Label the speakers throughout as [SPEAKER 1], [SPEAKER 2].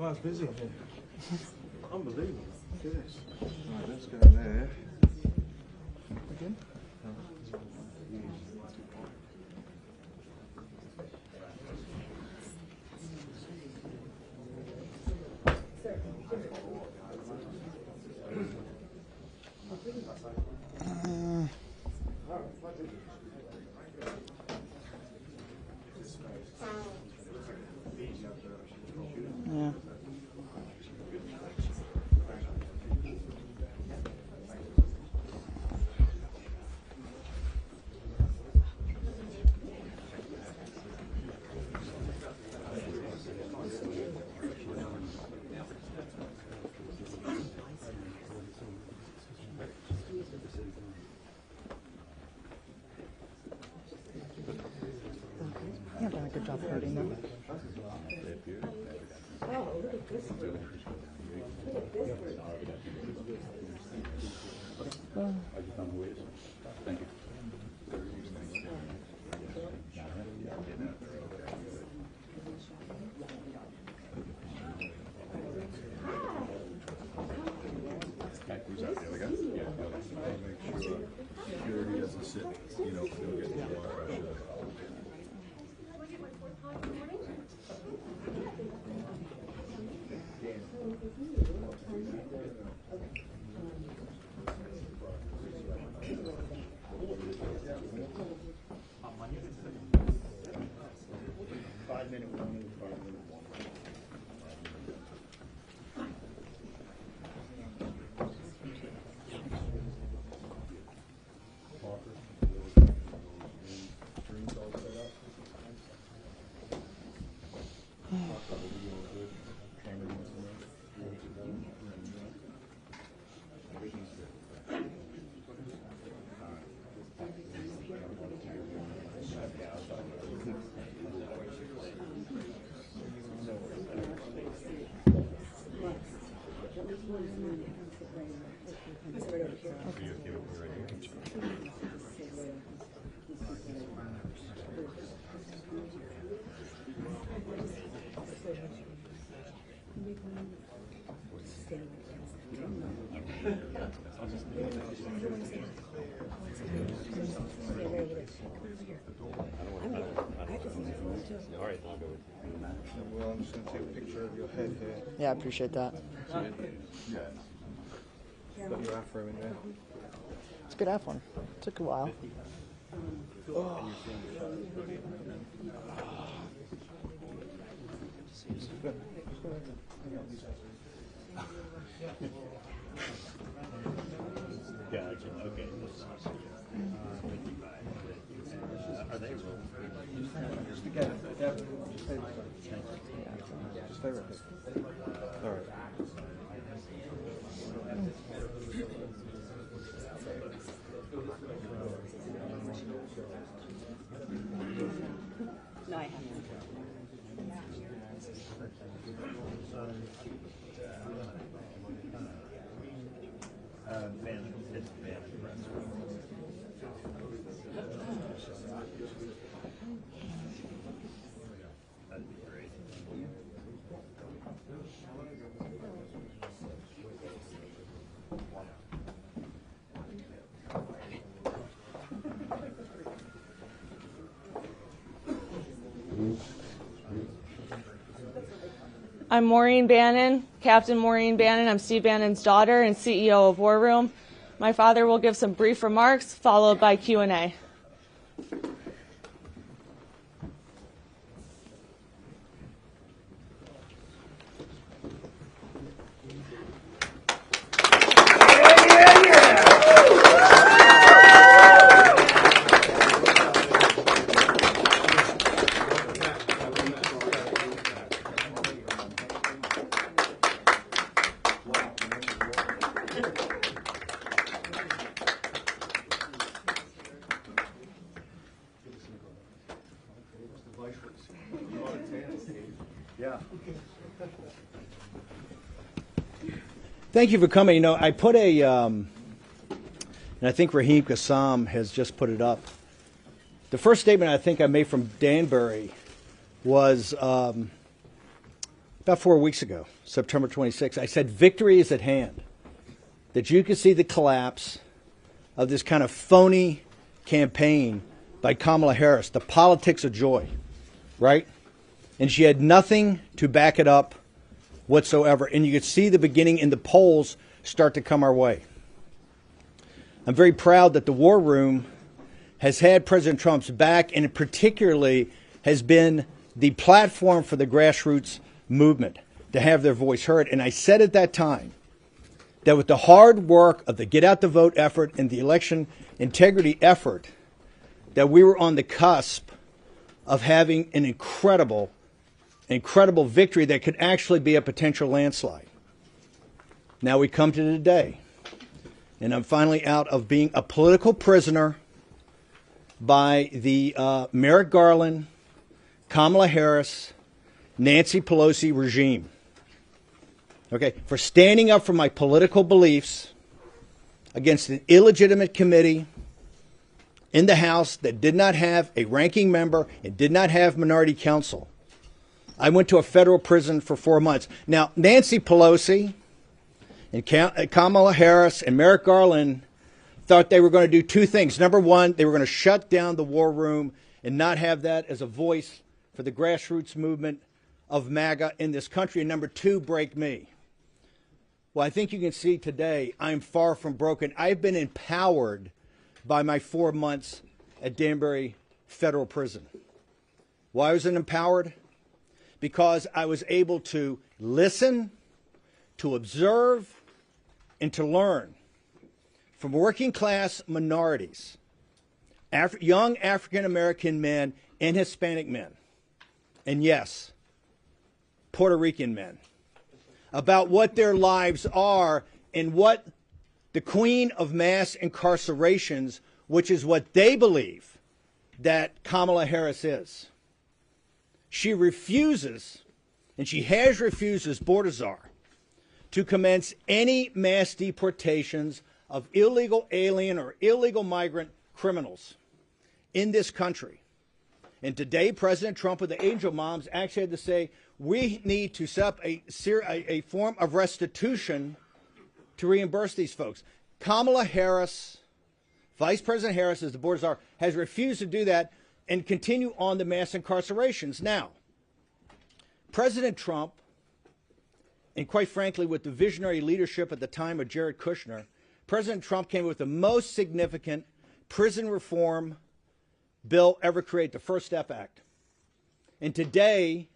[SPEAKER 1] Wow, it's busy in here. Unbelievable. Look at this. Right, let's go there. Again?
[SPEAKER 2] Yeah. You've done a good job hurting them.
[SPEAKER 3] Oh, look at this one. Look at this one.
[SPEAKER 4] I just don't know who it is. Thank you. Who's out there? We got? Yeah. Make sure security doesn't sit, you know, they'll get the water.
[SPEAKER 1] Well, I'm just going to take a picture of your head here.
[SPEAKER 2] Yeah, I appreciate that.
[SPEAKER 1] Got your afro in there.
[SPEAKER 2] It's a good F one. Took a while. Oh.
[SPEAKER 4] Gotcha. Okay. Are they
[SPEAKER 1] Just again, just stay right there. Just stay right there. All right.
[SPEAKER 3] No, I haven't.
[SPEAKER 4] Bannon, it's Bannon. That'd be great.
[SPEAKER 5] I'm Maureen Bannon, Captain Maureen Bannon. I'm Steve Bannon's daughter and CEO of War Room. My father will give some brief remarks, followed by Q&A.
[SPEAKER 4] Yeah.
[SPEAKER 6] Thank you for coming. You know, I put and I think Raheem Kassam has just put it up. The first statement I think I made from Danbury was about 4 weeks ago, September 26th, I said victory is at hand. That you could see the collapse of this kind of phony campaign by Kamala Harris, the politics of joy, right? And she had nothing to back it up whatsoever. And you could see the beginning in the polls start to come our way. I'm very proud that the War Room has had President Trump's back, and it particularly has been the platform for the grassroots movement to have their voice heard. And I said at that time that with the hard work of the Get Out the Vote effort and the election integrity effort, that we were on the cusp of having an incredible victory that could actually be a potential landslide. Now we come to today, and I'm finally out of being a political prisoner by the Merrick Garland, Kamala Harris, Nancy Pelosi regime. Okay, for standing up for my political beliefs against an illegitimate committee in the House that did not have a ranking member and did not have minority counsel. I went to a federal prison for 4 months. Now, Nancy Pelosi and Kamala Harris and Merrick Garland thought they were going to do two things. Number one, they were going to shut down the War Room and not have that as a voice for the grassroots movement of MAGA in this country. And number two, break me. Well, I think you can see today I'm far from broken. I've been empowered by my 4 months at Danbury Federal Prison. Why was it empowered? Because I was able to listen, to observe, and to learn from working class minorities, young African American men and Hispanic men, and yes, Puerto Rican men, about what their lives are and what the queen of mass incarcerations, which is what they believe that Kamala Harris is. She refuses, and she has refused as border czar, to commence any mass deportations of illegal alien or illegal migrant criminals in this country. And today, President Trump with the angel moms actually had to say, we need to set up a form of restitution to reimburse these folks. Kamala Harris, Vice President Harris, as the border czar, has refused to do that and continue on the mass incarcerations. Now, President Trump, and quite frankly, with the visionary leadership at the time of Jared Kushner, President Trump came with the most significant prison reform bill ever created, the First Step Act. And today,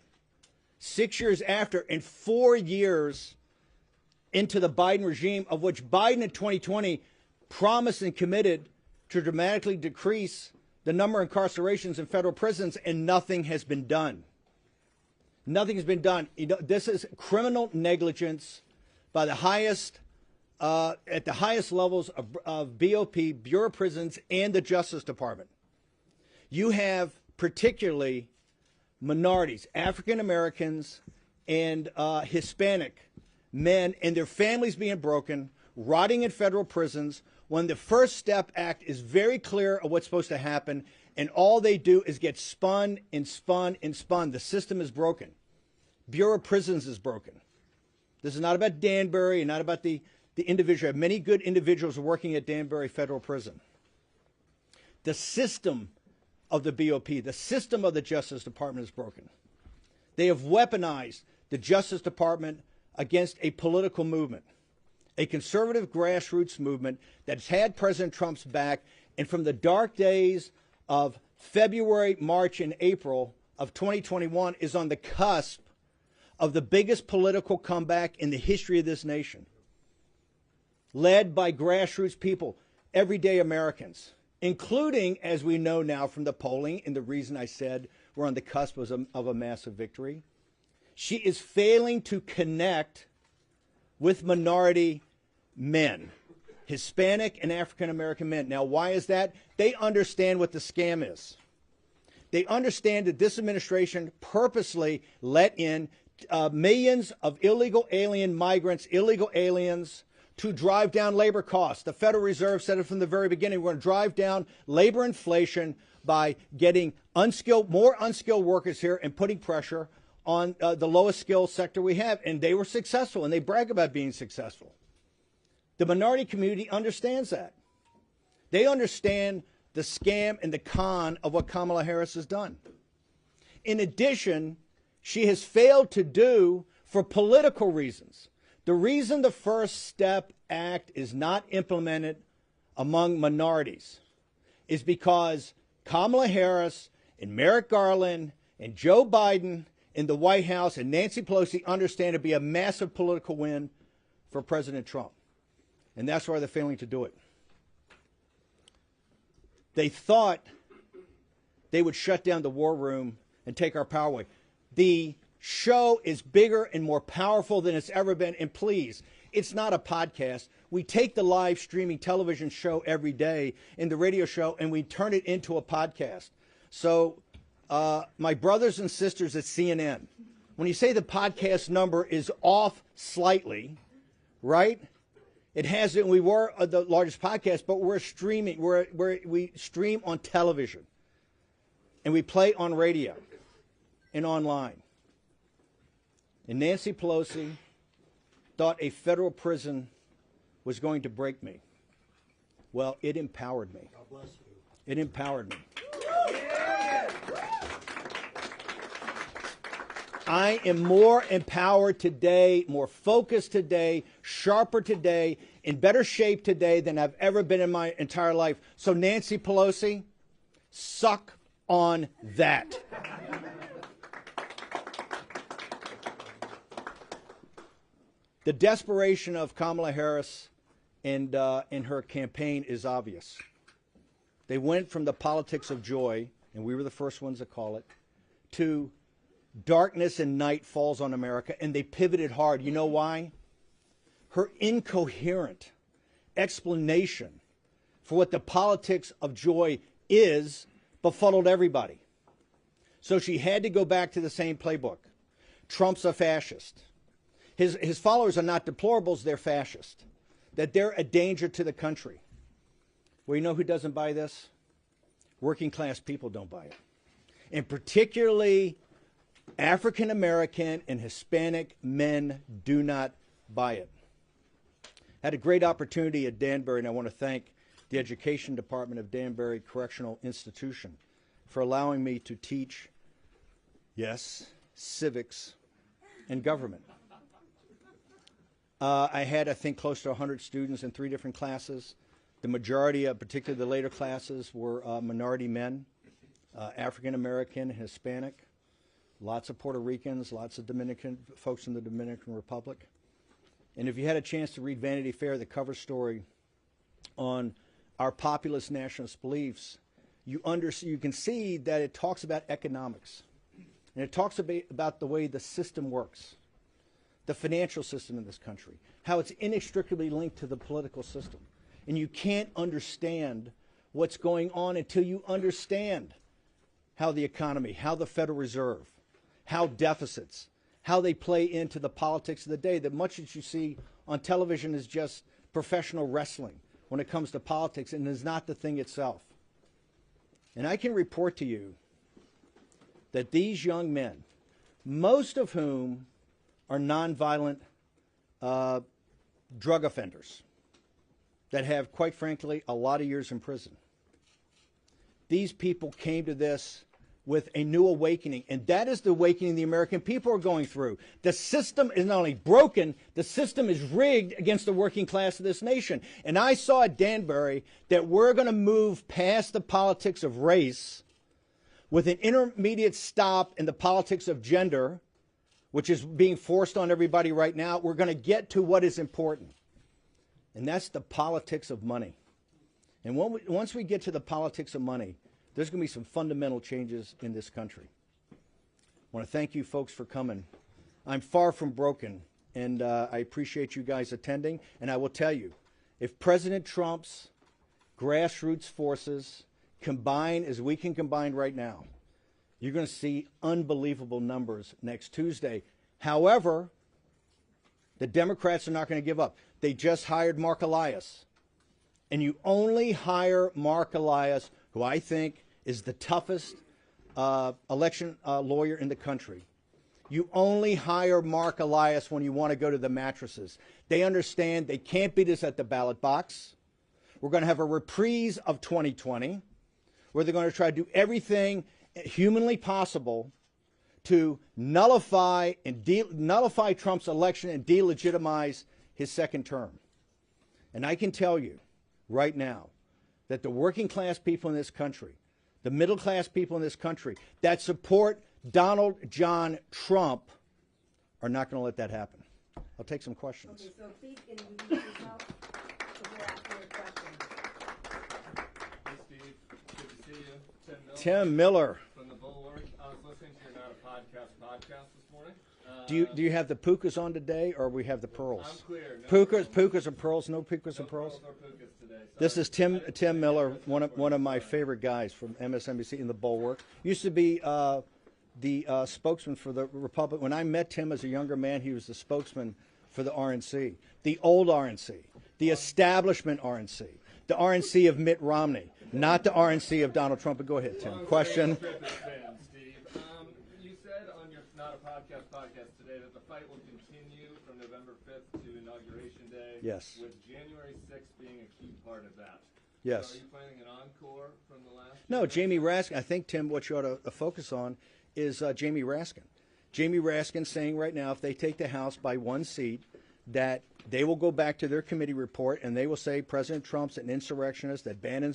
[SPEAKER 6] 6 years after, and 4 years into the Biden regime, of which Biden in 2020 promised and committed to dramatically decrease the number of incarcerations in federal prisons, and nothing has been done. Nothing has been done. You know, this is criminal negligence by the highest, at the highest levels of BOP, Bureau of Prisons, and the Justice Department. You have particularly minorities, African Americans and Hispanic men and their families being broken, rotting in federal prisons, when the First Step Act is very clear of what's supposed to happen, and all they do is get spun and spun and spun. The system is broken. Bureau of Prisons is broken. This is not about Danbury and not about the individual. I have many good individuals working at Danbury Federal Prison. The system of the BOP, the system of the Justice Department is broken. They have weaponized the Justice Department against a political movement, a conservative grassroots movement that's had President Trump's back, and from the dark days of February, March, and April of 2021 is on the cusp of the biggest political comeback in the history of this nation, led by grassroots people, everyday Americans, including, as we know now from the polling, and the reason I said we're on the cusp of a massive victory, she is failing to connect with minority men, Hispanic and African American men. Now, why is that? They understand what the scam is. They understand that this administration purposely let in millions of illegal alien migrants, illegal aliens, to drive down labor costs. The Federal Reserve said it from the very beginning. We're going to drive down labor inflation by getting more unskilled workers here and putting pressure on the lowest skill sector we have, and they were successful, and they brag about being successful. The minority community understands that. They understand the scam and the con of what Kamala Harris has done. In addition, she has failed to do, for political reasons. The reason the First Step Act is not implemented among minorities is because Kamala Harris and Merrick Garland and Joe Biden in the White House and Nancy Pelosi understand it to be a massive political win for President Trump. And that's why they're failing to do it. They thought they would shut down the war room and take our power away. The show is bigger and more powerful than it's ever been. And please, it's not a podcast. We take the live streaming television show every day and the radio show, and we turn it into a podcast. So my brothers and sisters at CNN, when you say the podcast number is off slightly, right? It hasn't. We were the largest podcast, but we're streaming. We stream on television, and we play on radio and online. And Nancy Pelosi thought a federal prison was going to break me. Well, it empowered me. God bless you. It empowered me. I am more empowered today, more focused today, sharper today, in better shape today than I've ever been in my entire life. So Nancy Pelosi, suck on that. The desperation of Kamala Harris and in her campaign is obvious. They went from the politics of joy, and we were the first ones to call it, to darkness and night falls on America, and they pivoted hard. You know why? Her incoherent explanation for what the politics of joy is befuddled everybody. So she had to go back to the same playbook. Trump's a fascist. His followers are not deplorables, they're fascist. That they're a danger to the country. Well, you know who doesn't buy this? Working class people don't buy it. And particularly African American and Hispanic men do not buy it. I had a great opportunity at Danbury, and I want to thank the Education Department of Danbury Correctional Institution for allowing me to teach, yes, civics and government. I had, I think, close to 100 students in 3 different classes. The majority, particularly the later classes, were minority men, African American, Hispanic, lots of Puerto Ricans, lots of Dominican folks in the Dominican Republic. And if you had a chance to read Vanity Fair, the cover story on our populist nationalist beliefs, you can see that it talks about economics. And it talks about the way the system works, the financial system in this country, how it's inextricably linked to the political system. And you can't understand what's going on until you understand how the economy, how the Federal Reserve, how deficits, how they play into the politics of the day. That much that you see on television is just professional wrestling when it comes to politics, and is not the thing itself. And I can report to you that these young men, most of whom are nonviolent drug offenders that have, quite frankly, a lot of years in prison. These people came to this with a new awakening, and that is the awakening the American people are going through. The system is not only broken, the system is rigged against the working class of this nation. And I saw at Danbury that we're going to move past the politics of race with an intermediate stop in the politics of gender, which is being forced on everybody right now. We're going to get to what is important, and that's the politics of money. And once we get to the politics of money, there's going to be some fundamental changes in this country. I want to thank you folks for coming. I'm far from broken, and I appreciate you guys attending. And I will tell you, if President Trump's grassroots forces combine as we can combine right now, you're going to see unbelievable numbers next Tuesday. However, the Democrats are not going to give up. They just hired Mark Elias. And you only hire Mark Elias, who I think is the toughest election lawyer in the country. You only hire Mark Elias when you want to go to the mattresses. They understand they can't beat us at the ballot box. We're going to have a reprise of 2020 where they're going to try to do everything humanly possible to nullify Trump's election and delegitimize his second term. And I can tell you right now that the working class people in this country, the middle class people in this country that support Donald John Trump are not going to let that happen. I'll take some questions.
[SPEAKER 7] Okay, so please introduce yourself before asking your question.
[SPEAKER 1] Hey, Steve. Good to see you.
[SPEAKER 6] Tim Miller.
[SPEAKER 1] From the Bulwark. I was listening to your Not a Podcast this morning.
[SPEAKER 6] Do you have the pukas on today, or we have the pearls?
[SPEAKER 1] I'm clear. No
[SPEAKER 6] Pukas or pearls? No pukas or pearls?
[SPEAKER 1] or pukas today.
[SPEAKER 6] This is Tim Miller, one of my favorite guys from MSNBC in the Bulwark. Used to be the spokesman for the Republic. When I met Tim as a younger man, he was the spokesman for the RNC, the old RNC, the establishment RNC, the RNC of Mitt Romney, not the RNC of Donald Trump. But go ahead, Tim. Question.
[SPEAKER 1] You said on your Not a Podcast today that the fight will continue from November 5th to Inauguration Day.
[SPEAKER 6] Yes.
[SPEAKER 1] With January 6th being a key part of that.
[SPEAKER 6] Yes.
[SPEAKER 1] So are you planning an encore from the last?
[SPEAKER 6] No, Jamie Raskin. I think, Tim, what you ought to focus on is Jamie Raskin. Jamie Raskin saying right now if they take the House by one seat, that they will go back to their committee report and they will say President Trump's an insurrectionist, that Bannon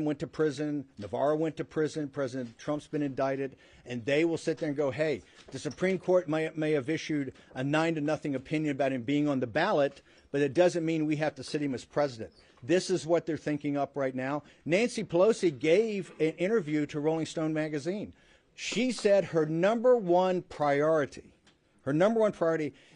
[SPEAKER 6] went to prison, Navarro went to prison, President Trump's been indicted, and they will sit there and go, hey, the Supreme Court may have issued a 9-0 opinion about him being on the ballot, but it doesn't mean we have to sit him as president. This is what they're thinking up right now. Nancy Pelosi gave an interview to Rolling Stone magazine. She said her number one priority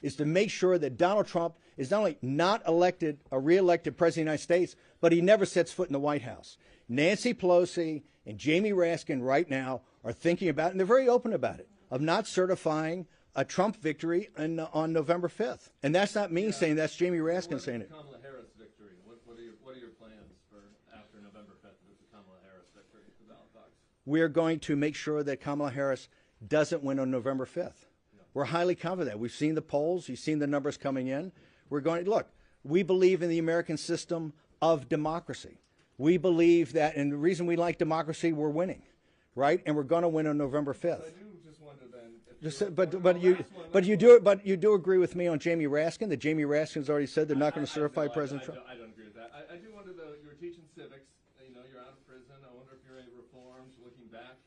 [SPEAKER 6] is to make sure that Donald Trump is not only not re-elected president of the United States, but he never sets foot in the White House. Nancy Pelosi and Jamie Raskin right now are thinking about, and they're very open about it, of not certifying a Trump victory on November 5th. And that's not me saying, that's Jamie Raskin saying it.
[SPEAKER 1] Kamala Harris victory. What are your plans for after November 5th with the Kamala Harris victory at the ballot box?
[SPEAKER 6] We're going to make sure that Kamala Harris doesn't win on November 5th. We're highly confident. We've seen the polls. You've seen the numbers coming in. We're going to look. We believe in the American system of democracy. We believe that, and the reason we like democracy, we're winning, right? And we're going to win on November 5th.
[SPEAKER 1] I do just wonder then.
[SPEAKER 6] But you do agree with me on Jamie Raskin that Jamie Raskin's already said they're not going to certify President Trump.
[SPEAKER 1] I don't agree with that. I do wonder though. You're teaching civics. You know, you're out of prison. I wonder if you're reformed. Looking back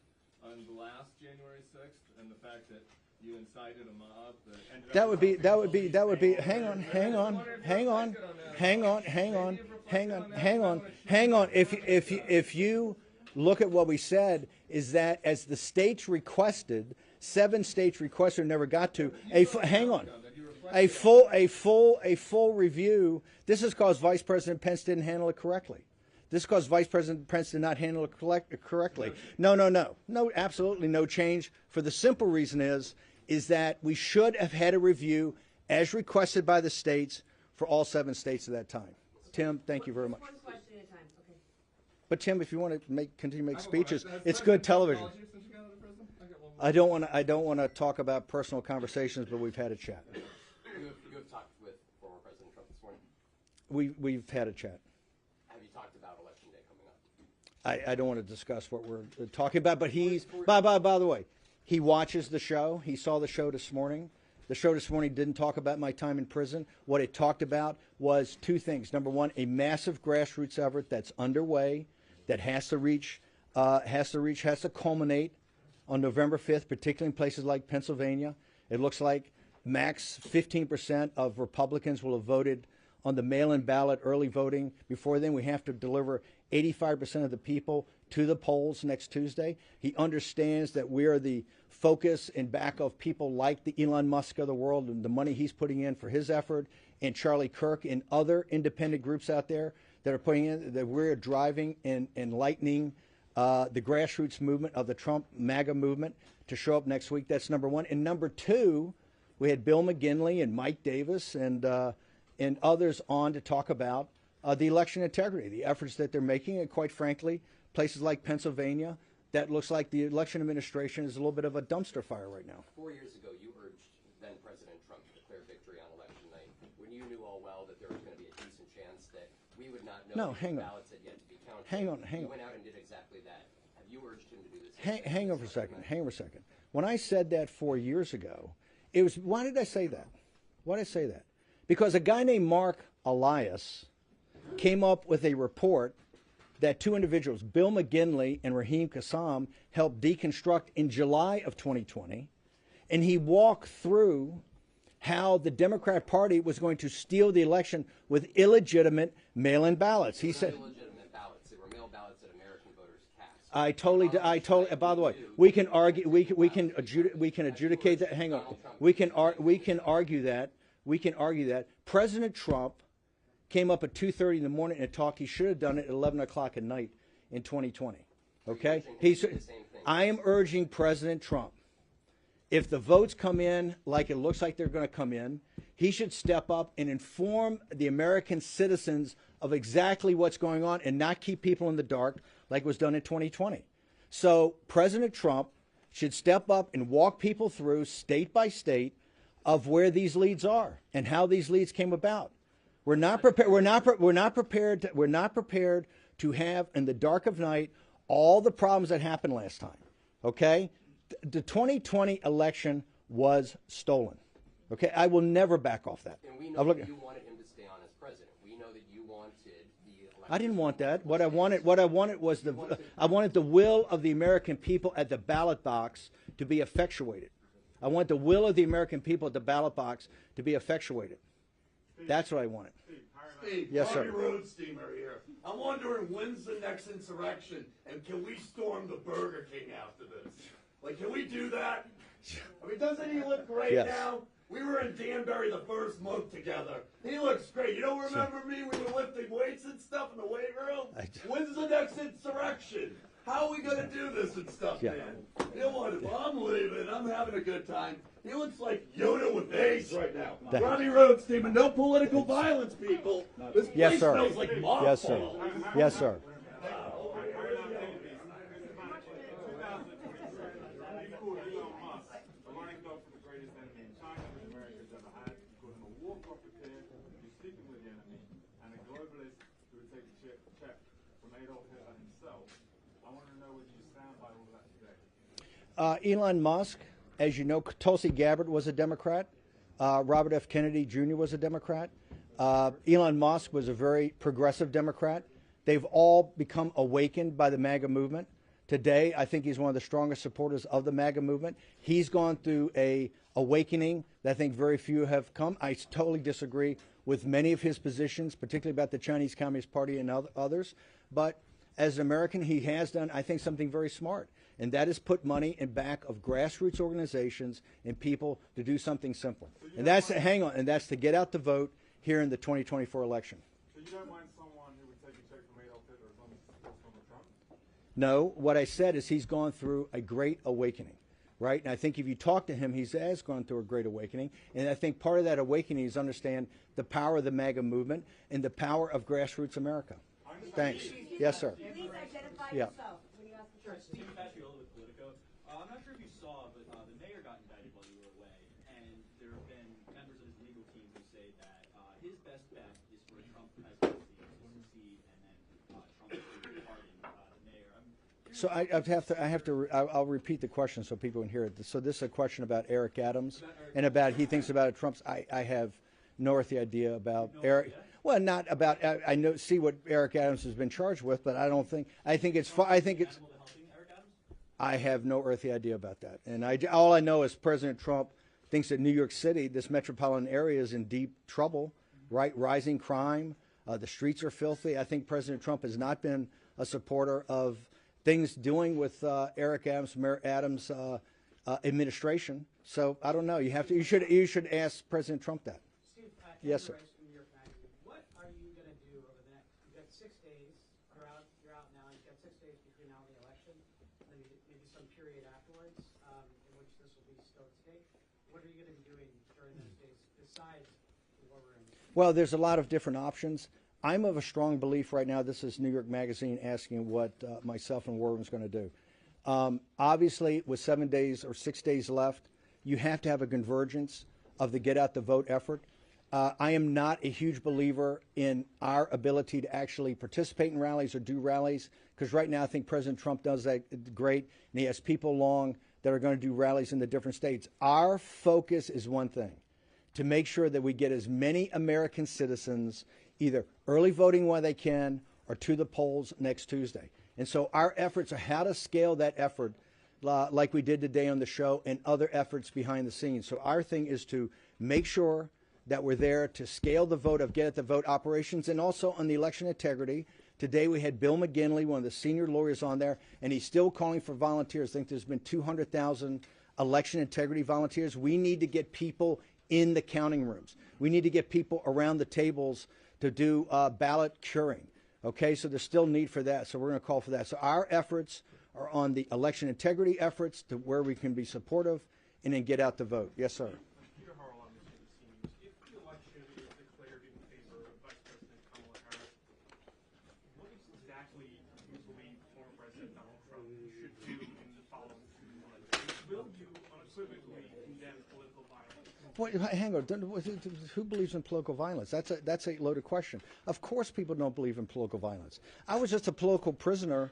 [SPEAKER 1] on the last January 6th and the fact that you incited a mob that would be hang
[SPEAKER 6] on. If you look at what we said, is that as the states requested, 7 states requested, never got to a full review. This is because Vice President Pence didn't handle it correctly. This is because Vice President Pence did not handle it correctly. No, absolutely no change. For the simple reason is that we should have had a review as requested by the states for all 7 states at that time. Tim, thank you very much.
[SPEAKER 7] One question at a time. Okay.
[SPEAKER 6] But Tim, if you want to continue to make speeches, it's good television. I don't want to talk about personal conversations, but we've had a chat.
[SPEAKER 8] You have talked with former President Trump this morning?
[SPEAKER 6] We've had a chat.
[SPEAKER 8] Have you talked about Election Day coming up?
[SPEAKER 6] I don't want to discuss what we're talking about, but he's, by the way, he watches the show. He saw the show this morning. The show this morning didn't talk about my time in prison. What it talked about was 2 things. Number 1, a massive grassroots effort that's underway that has to culminate on November 5th, particularly in places like Pennsylvania. It looks like max 15% of Republicans will have voted on the mail-in ballot early voting. Before then, we have to deliver 85% of the people to the polls next Tuesday. He understands that we are the focus and back of people like the Elon Musk of the world and the money he's putting in for his effort, and Charlie Kirk and other independent groups out there that are putting in, that we're driving and enlightening the grassroots movement of the Trump MAGA movement to show up next week. That's number 1. And number 2, we had Bill McGinley and Mike Davis and others on to talk about the election integrity, the efforts that they're making, and quite frankly, places like Pennsylvania, that looks like the election administration is a little bit of a dumpster fire right now.
[SPEAKER 8] 4 years ago, you urged then President Trump to declare victory on election night, when you knew all well that there was going to be a decent chance that we would not know
[SPEAKER 6] No,
[SPEAKER 8] if
[SPEAKER 6] hang
[SPEAKER 8] the
[SPEAKER 6] on.
[SPEAKER 8] ballots had yet to be counted.
[SPEAKER 6] Hang on.
[SPEAKER 8] You went out and did exactly that. Have you urged him to do this?
[SPEAKER 6] Hang on for a second. Hang on for a second. When I said that 4 years ago, it was, why did I say that? Why did I say that? Because a guy named Mark Elias came up with a report that two individuals, Bill McGinley and Raheem Kassam, helped deconstruct in July of 2020. And he walked through how the Democrat Party was going to steal the election with illegitimate mail-in ballots. He said,
[SPEAKER 8] illegitimate ballots. They were mail ballots that American voters cast.
[SPEAKER 6] I totally. By the way, we can argue. We can adjudicate that. Hang on. We can argue that. We can argue that President Trump came up at 2:30 in the morning and talked. He should have done it at 11 o'clock at night in 2020. Okay. I am urging President Trump, if the votes come in like it looks like they're going to come in, he should step up and inform the American citizens of exactly what's going on and not keep people in the dark like was done in 2020. So President Trump should step up and walk people through state by state of where these leads are and how these leads came about. We're not prepared. We're not prepared to have in the dark of night all the problems that happened last time. Okay. The 2020 election was stolen. Okay, I will never back off that.
[SPEAKER 8] And we know that you wanted him to stay on as president. We know that you wanted the election.
[SPEAKER 6] I didn't want that. What I wanted was I wanted the will of the American people at the ballot box to be effectuated. I want the will of the American people at the ballot box to be effectuated. That's what I wanted.
[SPEAKER 9] Steve,
[SPEAKER 6] yes, sir.
[SPEAKER 9] Road steamer here. I'm wondering when's the next insurrection, and can we storm the Burger King after this? Like, can we do that? I mean, doesn't he look great now? We were in Danbury the first month together. He looks great. You don't remember me? We were lifting weights and stuff in the weight room? When's the next insurrection? How are we going to do this and stuff, man? You know what? I'm leaving. I'm having a good time. He looks like Yoda with Ace right now. Ronnie Rhodes team, and no political violence, people. This place smells like mothballs.
[SPEAKER 6] Yes, sir. Yes, sir. Elon Musk, as you know, Tulsi Gabbard was a Democrat. Robert F. Kennedy Jr. was a Democrat. Elon Musk was a very progressive Democrat. They've all become awakened by the MAGA movement. Today, I think he's one of the strongest supporters of the MAGA movement. He's gone through a awakening that I think very few have come. I totally disagree with many of his positions, particularly about the Chinese Communist Party and others. But as an American, he has done, I think, something very smart. And that is put money in back of grassroots organizations and people to do something simple. And that's, hang on, and that's to get out the vote here in the 2024 election.
[SPEAKER 10] So you don't mind someone who would take a check from Adolf Hitler as long as it's from Trump?
[SPEAKER 6] No, what I said is he's gone through a great awakening, right? And I think if you talk to him, he has gone through a great awakening. And I think part of that awakening is understand the power of the MAGA movement and the power of grassroots America. Thanks. Yes, sir.
[SPEAKER 7] Please identify
[SPEAKER 6] Yeah.
[SPEAKER 7] yourself when you ask the
[SPEAKER 11] Sure,
[SPEAKER 7] question.
[SPEAKER 11] Steve Bannon with Politico. I'm not sure if you saw, but the mayor got indicted while you were away, and there have been members of his legal team who say that his best bet is for a Trump presidency to succeed, and then Trump to pardon the mayor.
[SPEAKER 6] So I'll repeat the question so people can hear it. So this is a question about Eric Adams and about he thinks about Trump's. I have no earthly idea about Eric. Well, not about. I know see what Eric Adams has been charged with, but I don't think. I think it's. I have no earthly idea about that, and all I know is President Trump thinks that New York City, this metropolitan area, is in deep trouble. Right, rising crime. The streets are filthy. I think President Trump has not been a supporter of things doing with Eric Adams, Mayor Adams' administration. So I don't know. You should ask President Trump that.
[SPEAKER 12] Steve,
[SPEAKER 6] yes, sir.
[SPEAKER 12] What are you going to do over the next? You've got 6 days. You're out now. You've got 6 days between now and the election, and maybe some period afterwards in which this will be still at stake. What are you going to be doing during those days besides the war room?
[SPEAKER 6] Well, there's a lot of different options. I'm of a strong belief right now. This is New York Magazine asking what myself and War Room is going to do. Obviously, with 7 days or 6 days left, you have to have a convergence of the get out the vote effort. I am not a huge believer in our ability to actually participate in rallies or do rallies, because right now I think President Trump does that great, and he has people along that are going to do rallies in the different states. Our focus is one thing, to make sure that we get as many American citizens either early voting while they can or to the polls next Tuesday. And so our efforts are how to scale that effort like we did today on the show and other efforts behind the scenes. So our thing is to make sure that we're there to scale the vote of get at the vote operations, and also on the election integrity. Today we had Bill McGinley, one of the senior lawyers on there, and he's still calling for volunteers. I think there's been 200,000 election integrity volunteers. We need to get people in the counting rooms. We need to get people around the tables to do ballot curing. Okay, so there's still need for that, so we're going to call for that. So our efforts are on the election integrity efforts to where we can be supportive and then get out the vote. Yes, sir. Wait, hang on. Who believes in political violence? That's a loaded question. Of course people don't believe in political violence. I was just a political prisoner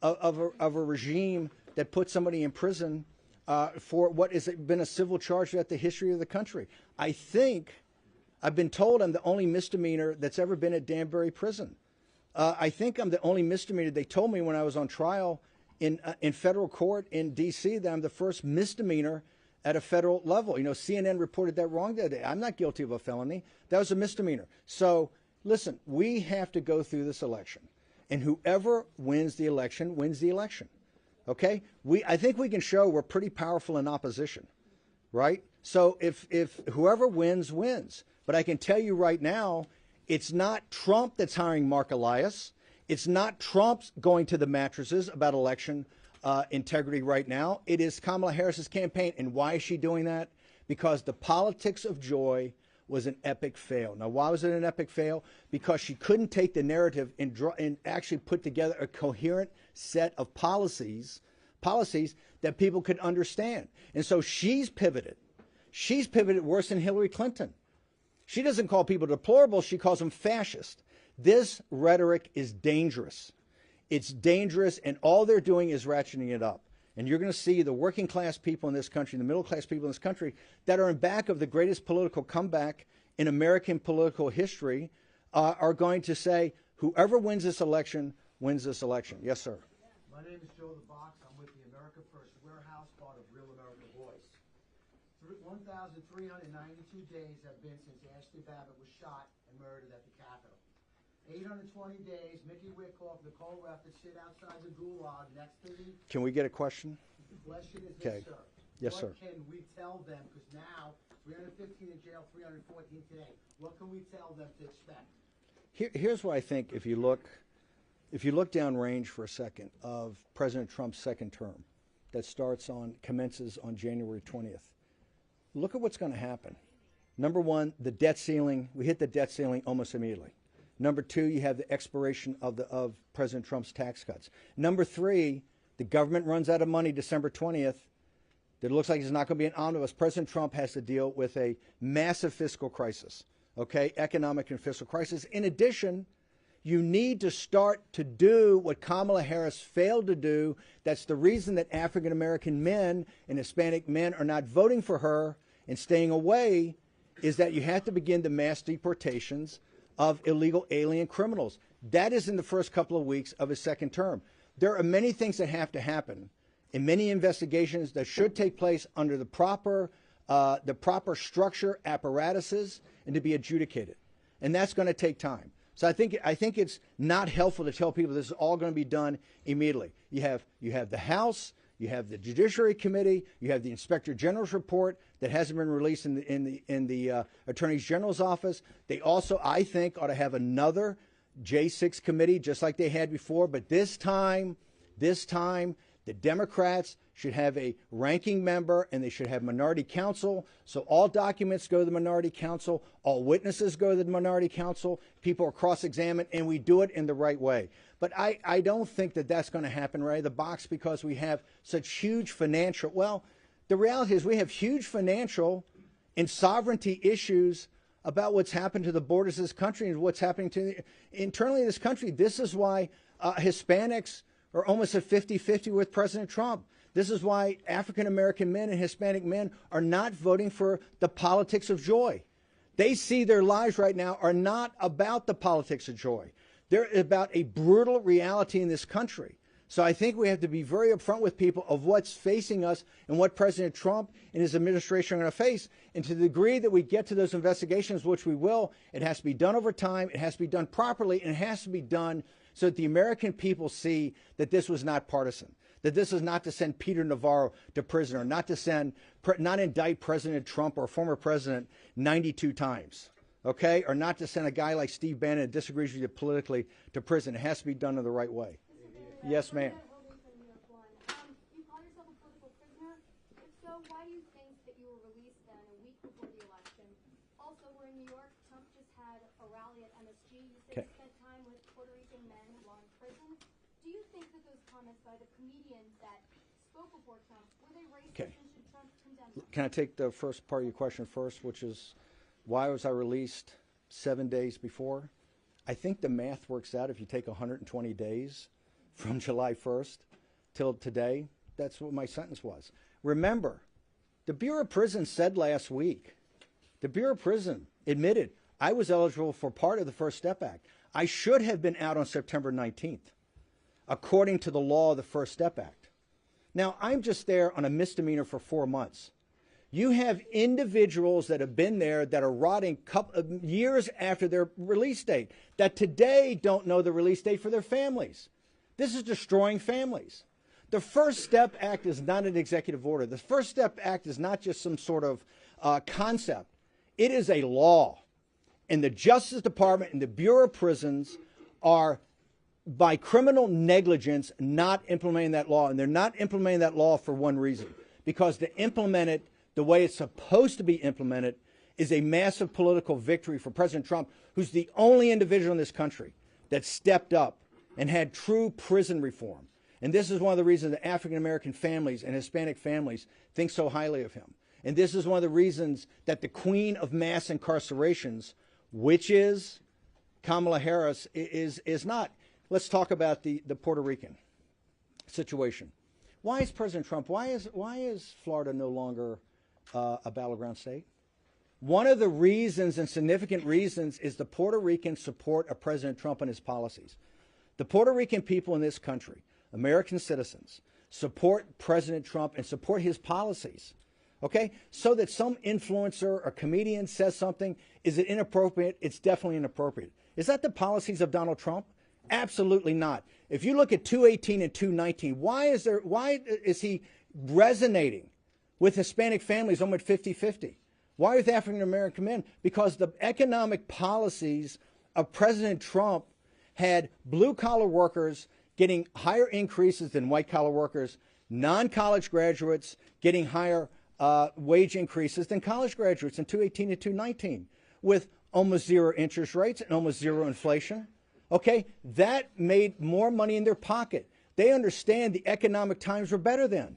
[SPEAKER 6] of a regime that put somebody in prison for what has been a civil charge throughout the history of the country. I think, I've been told I'm the only misdemeanor that's ever been at Danbury Prison. I think I'm the only misdemeanor. They told me when I was on trial in federal court in D.C. that I'm the first misdemeanor at a federal level. You know, CNN reported that wrong the other day. I'm not guilty of a felony. That was a misdemeanor. So, listen, we have to go through this election. And whoever wins the election wins the election. Okay? I think we can show we're pretty powerful in opposition. Right? So if whoever wins, wins. But I can tell you right now, it's not Trump that's hiring Mark Elias. It's not Trump's going to the mattresses about election integrity right now. It is Kamala Harris's campaign. And why is she doing that? Because the politics of joy was an epic fail. Now, why was it an epic fail? Because she couldn't take the narrative and actually put together a coherent set of policies that people could understand. And so she's pivoted. She's pivoted worse than Hillary Clinton. She doesn't call people deplorable. She calls them fascist. This rhetoric is dangerous. It's dangerous, and all they're doing is ratcheting it up. And you're going to see the working class people in this country, the middle class people in this country, that are in back of the greatest political comeback in American political history, are going to say, whoever wins this election wins this election. Yes, sir.
[SPEAKER 13] My name is Joe the Box. I'm with the America First Warehouse, part of Real America Voice. 1,392 days have been since Ashley Babbitt was shot and murdered at the Capitol. 820 days, Mickey Wickoff, Nicole Ruff to sit outside the gulag next to the...
[SPEAKER 6] Can we get a question?
[SPEAKER 13] The question is
[SPEAKER 6] okay.
[SPEAKER 13] this, sir.
[SPEAKER 6] Yes,
[SPEAKER 13] what
[SPEAKER 6] sir.
[SPEAKER 13] What can we tell them? Because now, 315 in jail, 314 today. What can we tell them to expect?
[SPEAKER 6] Here's what I think. If you look downrange for a second of President Trump's second term, that commences on January 20th. Look at what's going to happen. Number one, the debt ceiling. We hit the debt ceiling almost immediately. Number two, you have the expiration of President Trump's tax cuts. Number three, the government runs out of money December 20th. It looks like it's not going to be an omnibus. President Trump has to deal with a massive fiscal crisis, okay, economic and fiscal crisis. In addition, you need to start to do what Kamala Harris failed to do. That's the reason that African-American men and Hispanic men are not voting for her and staying away, is that you have to begin the mass deportations of illegal alien criminals. That is in the first couple of weeks of his second term. There are many things that have to happen and many investigations that should take place under the proper structure, apparatuses, and to be adjudicated. And that's going to take time. So I think it's not helpful to tell people this is all going to be done immediately. You have the House, you have the Judiciary Committee, you have the Inspector General's report that hasn't been released in the Attorney General's office. They also, I think, ought to have another J6 committee just like they had before. But this time, the Democrats should have a ranking member and they should have minority counsel. So all documents go to the minority counsel, all witnesses go to the minority counsel, people are cross-examined, and we do it in the right way. But I don't think that that's going to happen right out of the box because we have such huge financial, well, the reality is we have huge financial and sovereignty issues about what's happened to the borders of this country and what's happening to internally in this country. This is why Hispanics are almost at 50-50 with President Trump. This is why African-American men and Hispanic men are not voting for the politics of joy. They see their lives right now are not about the politics of joy. They're about a brutal reality in this country. So I think we have to be very upfront with people of what's facing us and what President Trump and his administration are going to face. And to the degree that we get to those investigations, which we will, it has to be done over time, it has to be done properly, and it has to be done so that the American people see that this was not partisan, that this is not to send Peter Navarro to prison or not to not indict President Trump or former president 92 times, okay, or not to send a guy like Steve Bannon that disagrees with you politically to prison. It has to be done in the right way. Yes, ma'am.
[SPEAKER 14] You call yourself a political prisoner? If so, why do you think that you were released then a week before the election? Also, we're in New York. Trump just had a rally at MSG. You said you spent time with Puerto Rican men while in prison. Do you think that those comments by the comedian that spoke before Trump, were they racist and should Trump condemn them?
[SPEAKER 6] Can I take the first part of your question first, which is why was I released 7 days before? I think the math works out if you take 120 days from July 1st till today, that's what my sentence was. Remember, the Bureau of Prisons said last week, the Bureau of Prison admitted I was eligible for part of the First Step Act. I should have been out on September 19th, according to the law of the First Step Act. Now, I'm just there on a misdemeanor for 4 months. You have individuals that have been there that are rotting years after their release date, that today don't know the release date for their families. This is destroying families. The First Step Act is not an executive order. The First Step Act is not just some sort of concept. It is a law. And the Justice Department and the Bureau of Prisons are, by criminal negligence, not implementing that law. And they're not implementing that law for one reason. Because to implement it the way it's supposed to be implemented is a massive political victory for President Trump, who's the only individual in this country that stepped up and had true prison reform. And this is one of the reasons that African-American families and Hispanic families think so highly of him. And this is one of the reasons that the queen of mass incarcerations, which is Kamala Harris, is not. Let's talk about the Puerto Rican situation. Why is President Trump, why is Florida no longer a battleground state? One of the reasons and significant reasons is the Puerto Rican support of President Trump and his policies. The Puerto Rican people in this country, American citizens, support President Trump and support his policies, okay? So that some influencer or comedian says something, is it inappropriate? It's definitely inappropriate. Is that the policies of Donald Trump? Absolutely not. If you look at 218 and 219, why is he resonating with Hispanic families almost 50-50? Why with African American men? Because the economic policies of President Trump had blue-collar workers getting higher increases than white-collar workers, non-college graduates getting higher wage increases than college graduates in 218 and 219, with almost zero interest rates and almost zero inflation. Okay, that made more money in their pocket. They understand the economic times were better then.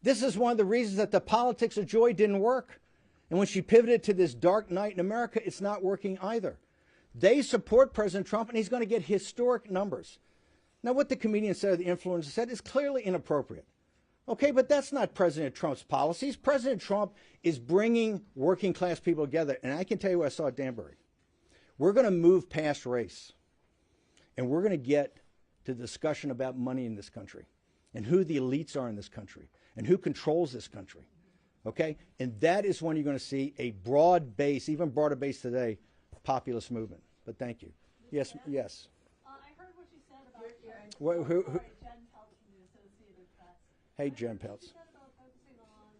[SPEAKER 6] This is one of the reasons that the politics of joy didn't work. And when she pivoted to this dark night in America, it's not working either. They support President Trump, and he's going to get historic numbers. Now, what the comedian said or the influencer said is clearly inappropriate. Okay, but that's not President Trump's policies. President Trump is bringing working class people together. And I can tell you what I saw at Danbury. We're going to move past race. And we're going to get to the discussion about money in this country and who the elites are in this country and who controls this country. Okay? And that is when you're going to see a broad base, even broader base today, populist movement. But thank you. Yes, yes.
[SPEAKER 14] I heard what you said about
[SPEAKER 6] Who?
[SPEAKER 14] Jen Peltz from the Associated Press.
[SPEAKER 6] Hey, Jen Peltz.
[SPEAKER 14] What you said about focusing on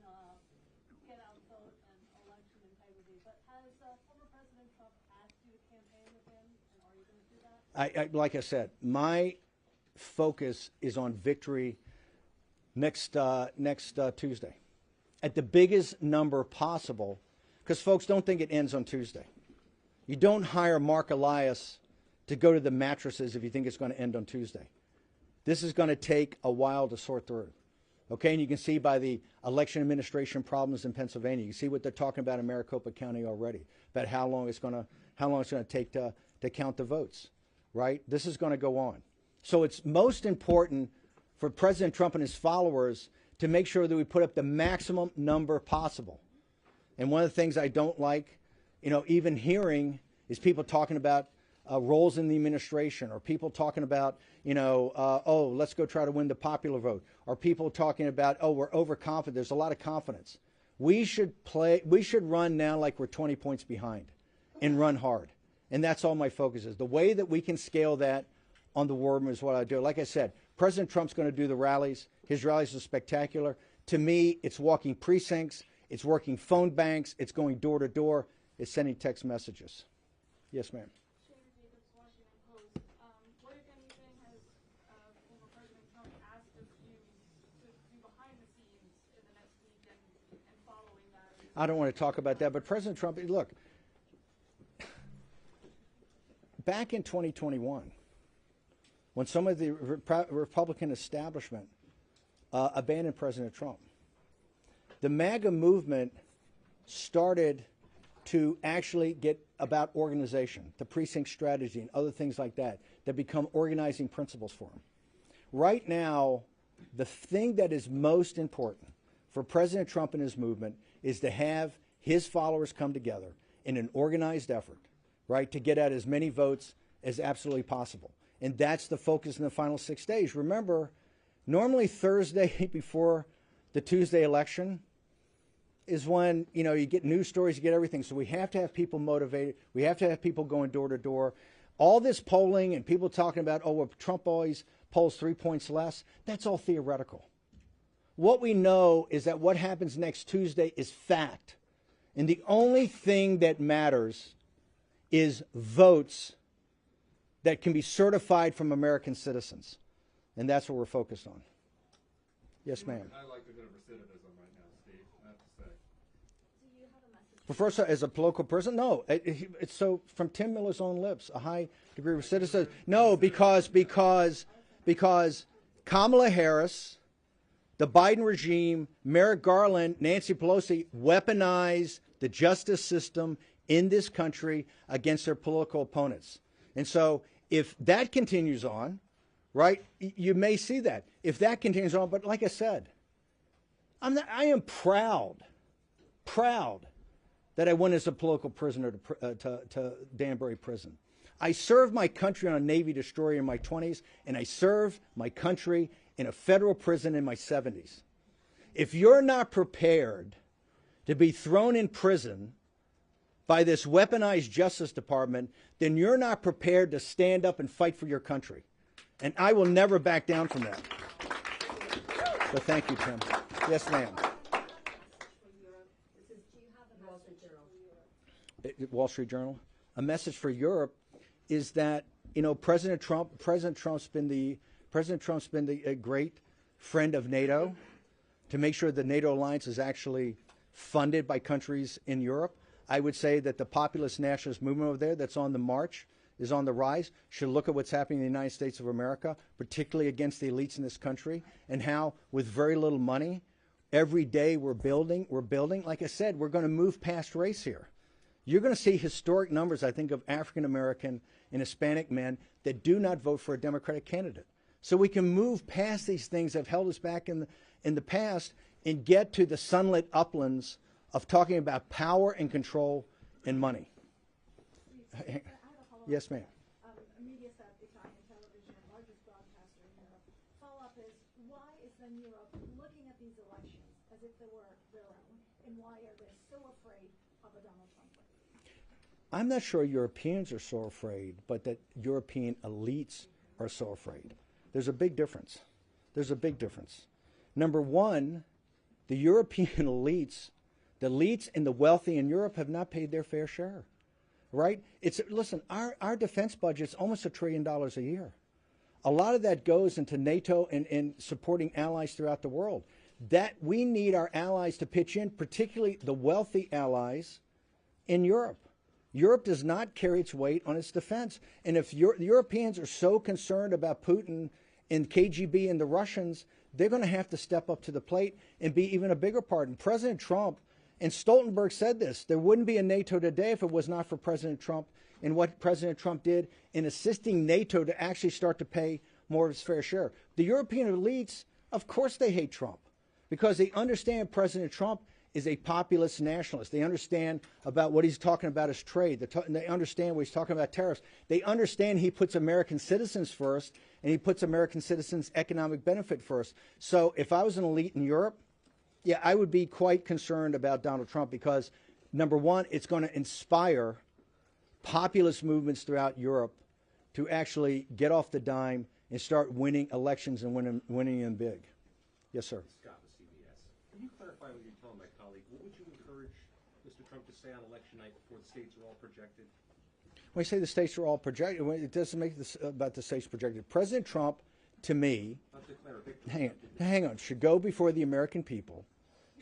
[SPEAKER 14] get out vote and election integrity, but has former President Trump asked you to campaign with him, and are you going to do that?
[SPEAKER 6] Like I said, my focus is on victory next Tuesday, at the biggest number possible, because folks, don't think it ends on Tuesday. You don't hire Mark Elias to go to the mattresses if you think it's going to end on Tuesday. This is going to take a while to sort through. Okay, and you can see by the election administration problems in Pennsylvania, you see what they're talking about in Maricopa County already, about how long it's going to take to count the votes, right? This is going to go on. So it's most important for President Trump and his followers to make sure that we put up the maximum number possible. And one of the things I don't like, even hearing, is people talking about roles in the administration, or people talking about, oh, let's go try to win the popular vote, or people talking about, oh, we're overconfident. There's a lot of confidence. We should run now like we're 20 points behind and run hard. And that's all my focus is. The way that we can scale that on the war room is what I do. Like I said, President Trump's going to do the rallies. His rallies are spectacular. To me, it's walking precincts. It's working phone banks. It's going door to door. It's sending text messages. Yes, ma'am. I don't want to talk about that, but President Trump, look, back in 2021, when some of the Republican establishment abandoned President Trump, the MAGA movement started to actually get about organization, the precinct strategy, and other things like that become organizing principles for him. Right now, the thing that is most important for President Trump and his movement is to have his followers come together in an organized effort, right, to get out as many votes as absolutely possible. And that's the focus in the final 6 days. Remember, normally Thursday before the Tuesday election is when, you get news stories, you get everything. So we have to have people motivated. We have to have people going door to door. All this polling and people talking about, oh, well, Trump always polls 3 points less, that's all theoretical. What we know is that what happens next Tuesday is fact. And the only thing that matters is votes that can be certified from American citizens. And that's what we're focused on. Yes, ma'am.
[SPEAKER 1] I like a bit of recidivism right now, Steve, I have to say.
[SPEAKER 14] Do you have a message?
[SPEAKER 6] But first, as a political person, no. It's so from Tim Miller's own lips, a high degree of recidivism. No, because Kamala Harris, the Biden regime, Merrick Garland, Nancy Pelosi weaponize the justice system in this country against their political opponents. And so if that continues on, right, you may see that. If that continues on, but like I said, I am proud that I went as a political prisoner to Danbury Prison. I served my country on a Navy destroyer in my 20s, and I served my country in a federal prison in my 70s. If you're not prepared to be thrown in prison by this weaponized Justice Department, then you're not prepared to stand up and fight for your country. And I will never back down from that. So thank you, Tim. Yes, ma'am. Wall Street Journal. A message for Europe is that, President Trump's been a great friend of NATO to make sure the NATO alliance is actually funded by countries in Europe. I would say that the populist nationalist movement over there that's on the march is on the rise, should look at what's happening in the United States of America, particularly against the elites in this country, and how with very little money, every day we're building. Like I said, we're going to move past race here. You're going to see historic numbers, I think, of African American and Hispanic men that do not vote for a Democratic candidate. So we can move past these things that have held us back in the past and get to the sunlit uplands of talking about power and control and money. Yes, ma'am.
[SPEAKER 7] Mediaset, Italian television, largest broadcaster in Europe. Follow-up is, why is then Europe looking at these elections as if they were their own, and why are they so afraid of a Donald Trump win?
[SPEAKER 6] I'm not sure Europeans are so afraid, but that European elites are so afraid. There's a big difference. Number one, the European elites, the elites and the wealthy in Europe have not paid their fair share, right? Listen, our defense budget's almost $1 trillion a year. A lot of that goes into NATO and supporting allies throughout the world. That we need our allies to pitch in, particularly the wealthy allies in Europe. Europe does not carry its weight on its defense. And if the Europeans are so concerned about Putin and KGB and the Russians, they're going to have to step up to the plate and be even a bigger part. And President Trump, and Stoltenberg said this, there wouldn't be a NATO today if it was not for President Trump and what President Trump did in assisting NATO to actually start to pay more of its fair share. The European elites, of course they hate Trump because they understand President Trump is a populist nationalist. They understand about what he's talking about as trade. They understand what he's talking about tariffs. They understand he puts American citizens first and he puts American citizens' economic benefit first. So if I was an elite in Europe, yeah, I would be quite concerned about Donald Trump because, number one, it's going to inspire populist movements throughout Europe to actually get off the dime and start winning elections and winning them big. Yes, sir.
[SPEAKER 15] Scott with CBS. Can you clarify what you're telling my colleague? What would you encourage Mr. Trump to say on election night before the states are all projected?
[SPEAKER 6] When you say the states are all projected, it doesn't make this about the states projected. President Trump, to me, hang on, should go before the American people,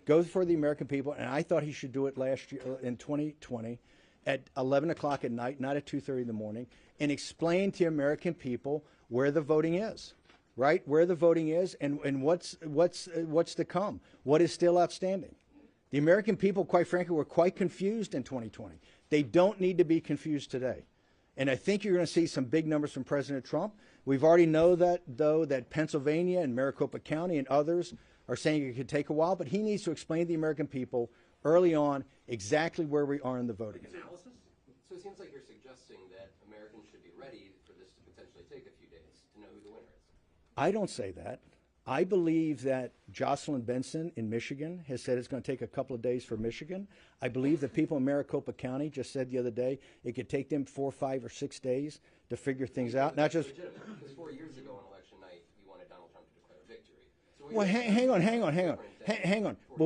[SPEAKER 6] and I thought he should do it last year in 2020 at 11 o'clock at night, not at 2:30 in the morning, and explain to the American people where the voting is, right? Where the voting is and what's to come, what is still outstanding. The American people, quite frankly, were quite confused in 2020. They don't need to be confused today. And I think you're going to see some big numbers from President Trump. We've already know that, though, that Pennsylvania and Maricopa County and others are saying it could take a while, but he needs to explain to the American people early on exactly where we are in the voting.
[SPEAKER 8] So it seems like you're suggesting that Americans should be ready for this to potentially take a few days to know who the winner is.
[SPEAKER 6] I don't say that. I believe that Jocelyn Benson in Michigan has said it's going to take a couple of days for Michigan. I believe the people in Maricopa County just said the other day it could take them 4, 5, or 6 days to figure things out. Not just
[SPEAKER 8] because 4 years ago on election night, you wanted Donald Trump to declare victory. So
[SPEAKER 6] well, hang on. But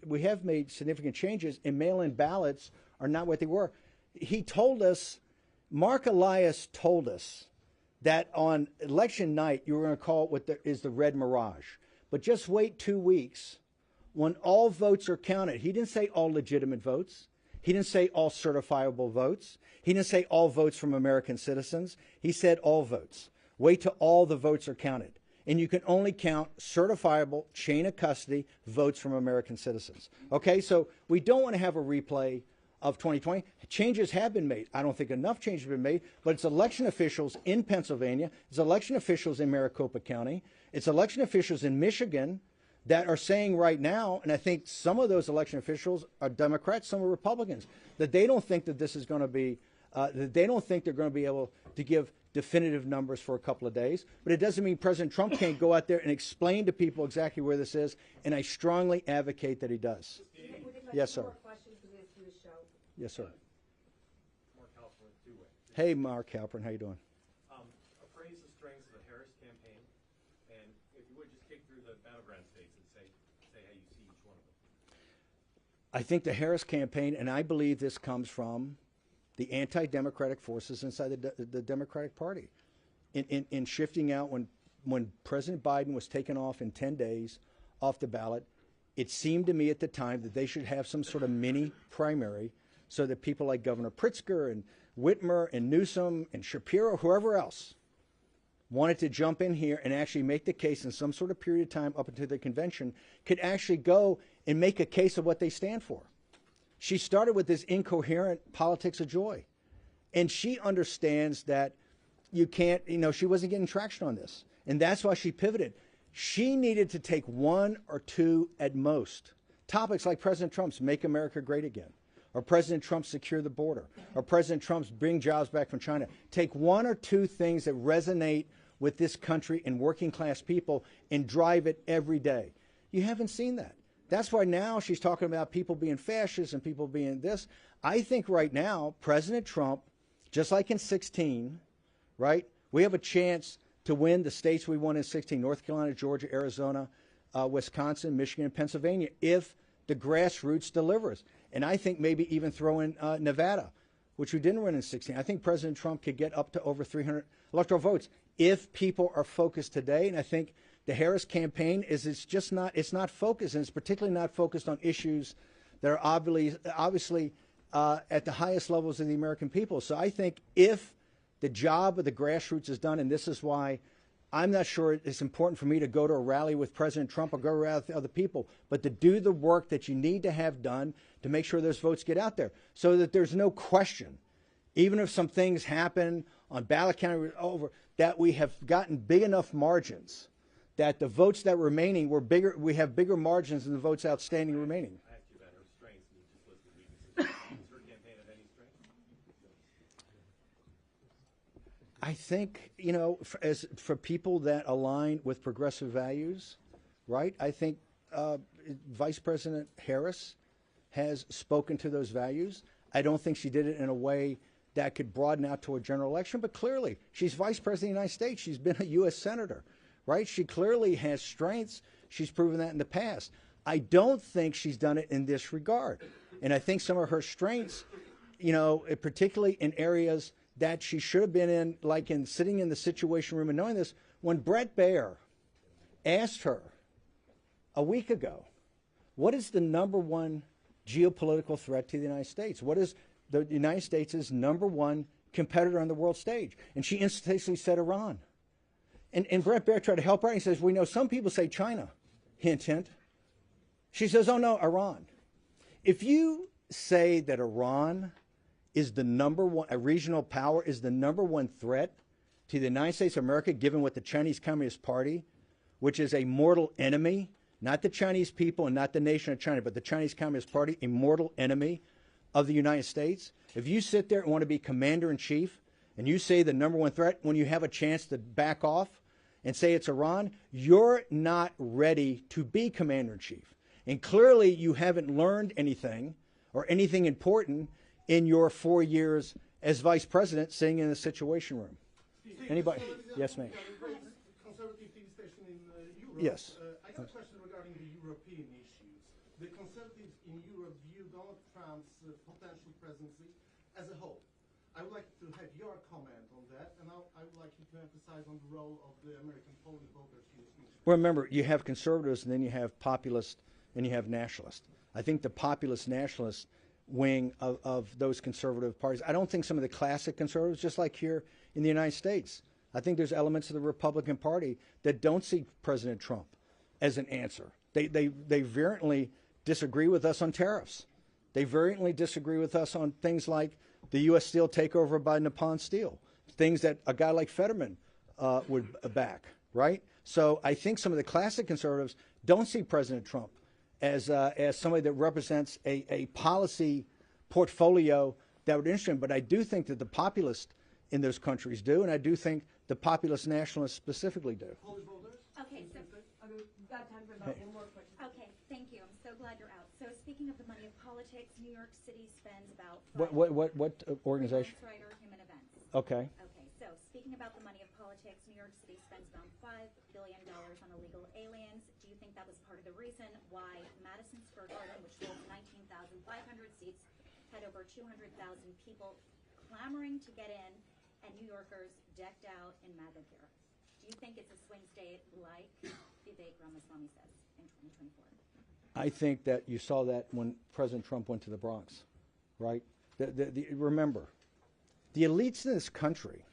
[SPEAKER 6] we have made significant changes, and mail-in ballots are not what they were. He told us, Mark Elias told us, that on election night you were going to call it what is the red mirage. But just wait 2 weeks when all votes are counted. He didn't say all legitimate votes. He didn't say all certifiable votes. He didn't say all votes from American citizens. He said all votes. Wait till all the votes are counted. And you can only count certifiable chain of custody votes from American citizens. Okay, so we don't want to have a replay of 2020. Changes have been made. I don't think enough changes have been made, but it's election officials in Pennsylvania, it's election officials in Maricopa County, it's election officials in Michigan that are saying right now, and I think some of those election officials are Democrats, some are Republicans, that they don't think that this is going to be, that they don't think they're going to be able to give definitive numbers for a couple of days. But it doesn't mean President Trump can't go out there and explain to people exactly where this is, and I strongly advocate that he does. Yes, sir. Yes, sir.
[SPEAKER 15] Mark Halpern, two-way.
[SPEAKER 6] Hey, Mark Halpern, how you doing?
[SPEAKER 15] Appraise the strengths of the Harris campaign, and if you would, just kick through the battleground states and say how you see each one of them.
[SPEAKER 6] I think the Harris campaign, and I believe this comes from the anti-democratic forces inside the Democratic Party, in shifting out when President Biden was taken off in 10 days off the ballot. It seemed to me at the time that they should have some sort of mini primary so that people like Governor Pritzker and Whitmer and Newsom and Shapiro, whoever else, wanted to jump in here and actually make the case in some sort of period of time up until the convention, could actually go and make a case of what they stand for. She started with this incoherent politics of joy. And she understands that you can't, she wasn't getting traction on this. And that's why she pivoted. She needed to take 1 or 2 at most topics like President Trump's Make America Great Again, or President Trump's Secure the Border, or President Trump's Bring Jobs Back from China. Take 1 or 2 things that resonate with this country and working class people and drive it every day. You haven't seen that. That's why now she's talking about people being fascists and people being this. I think right now, President Trump, just like in 2016, right, we have a chance to win the states we won in 2016, North Carolina, Georgia, Arizona, Wisconsin, Michigan, and Pennsylvania, if the grassroots delivers. And I think maybe even throw in Nevada. which we didn't win in 16. I think President Trump could get up to over 300 electoral votes if people are focused today. And I think the Harris campaign it's not focused, and it's particularly not focused on issues that are obviously at the highest levels of the American people. So I think if the job of the grassroots is done, and this is why I'm not sure it's important for me to go to a rally with President Trump or go to a rally with other people, but to do the work that you need to have done to make sure those votes get out there so that there's no question, even if some things happen on Ballot County over, that we have gotten big enough margins that the votes that remaining were bigger, we have bigger margins than the votes outstanding remaining.
[SPEAKER 15] I asked you about her strengths, and you just listed weaknesses. Does her campaign have any strengths?
[SPEAKER 6] I think, for people that align with progressive values, right? I think Vice President Harris has spoken to those values. I don't think she did it in a way that could broaden out to a general election, but clearly she's Vice President of the United States. She's been a U.S. Senator, right? She clearly has strengths. She's proven that in the past. I don't think she's done it in this regard. And I think some of her strengths, particularly in areas that she should have been in, like in sitting in the Situation Room and knowing this, when Bret Baier asked her a week ago, what is the number one geopolitical threat to the United States? What is the United States' number one competitor on the world stage? And she instantaneously said Iran. And Bret Baier tried to help her, and he says, we know some people say China, hint, hint. She says, oh no, Iran. If you say that Iran is the number one, a regional power is the number one threat to the United States of America, given what the Chinese Communist Party, which is a mortal enemy, not the Chinese people and not the nation of China, but the Chinese Communist Party, a mortal enemy of the United States. If you sit there and want to be commander-in-chief and you say the number one threat when you have a chance to back off and say it's Iran, you're not ready to be commander-in-chief. And clearly you haven't learned anything or anything important in your 4 years as vice president sitting in the Situation Room. Anybody? Yes, ma'am.
[SPEAKER 10] Conservative TV station in Europe.
[SPEAKER 6] Yes.
[SPEAKER 10] I got a question regarding the European issues. The conservatives in Europe view Donald Trump's potential presidency as a whole. I would like to have your comment on that, and I would like you to emphasize on the role of the American Polish voters in this issue.
[SPEAKER 6] Well, remember, you have conservatives, and then you have populists, and you have nationalists. I think the populist nationalist wing of those conservative parties, I don't think some of the classic conservatives, just like here in the United States, I think there's elements of the Republican Party that don't see President Trump as an answer. They vehemently disagree with us on tariffs. They vehemently disagree with us on things like the U.S. Steel takeover by Nippon Steel, things that a guy like Fetterman would back, right? So I think some of the classic conservatives don't see President Trump as somebody that represents a policy portfolio that would interest him. But I do think that the populists in those countries do, and I do think the populist nationalists specifically do.
[SPEAKER 7] Okay, so we've got time for about one more question. Okay, thank you. I'm so glad you're out. So speaking of the money of politics, New York City spends about
[SPEAKER 6] What organization?
[SPEAKER 7] Human Events.
[SPEAKER 6] Okay.
[SPEAKER 7] Okay, so speaking about the money of politics, New York City spends around $5 billion on illegal aliens. Do you think that was part of the reason why Madison Square Garden, which holds 19,500 seats, had over 200,000 people clamoring to get in, and New Yorkers decked out in MAGA gear? Do you think it's a swing state like Vivek Ramaswamy says in 2024?
[SPEAKER 6] I think that you saw that when President Trump went to the Bronx, right? Remember, the elites in this country,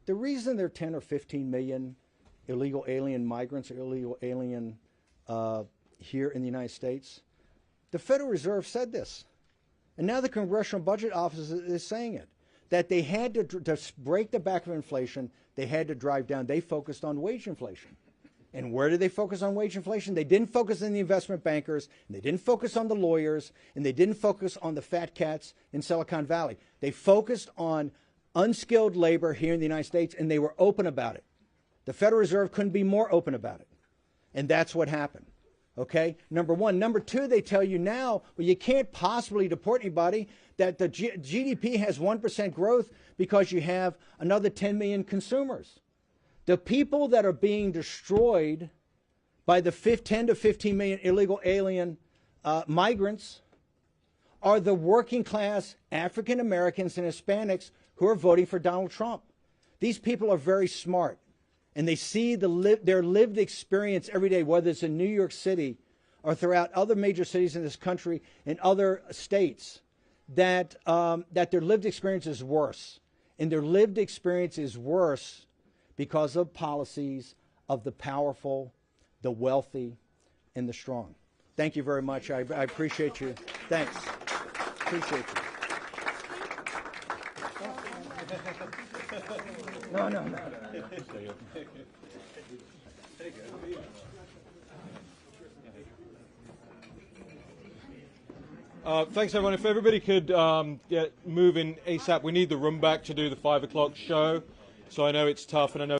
[SPEAKER 6] the reason there are 10 or 15 million illegal alien migrants or illegal alien here in the United States, the Federal Reserve said this. And now the Congressional Budget Office is saying it, that they had to break the back of inflation, they had to drive down. They focused on wage inflation. And where did they focus on wage inflation? They didn't focus on the investment bankers, and they didn't focus on the lawyers, and they didn't focus on the fat cats in Silicon Valley. They focused on unskilled labor here in the United States, and they were open about it. The Federal Reserve couldn't be more open about it. And that's what happened. Okay? Number one. Number two, they tell you now, well, you can't possibly deport anybody, that the GDP has 1% growth because you have another 10 million consumers. The people that are being destroyed by the 10 to 15 million illegal alien migrants are the working class African Americans and Hispanics who are voting for Donald Trump. These people are very smart, and they see their lived experience every day, whether it's in New York City or throughout other major cities in this country and other states, that their lived experience is worse. And their lived experience is worse because of policies of the powerful, the wealthy, and the strong. Thank you very much. I appreciate you. Thanks. Appreciate you. No.
[SPEAKER 16] Thanks, everyone. If everybody could get moving ASAP, we need the room back to do the 5 o'clock show. So I know it's tough, and I know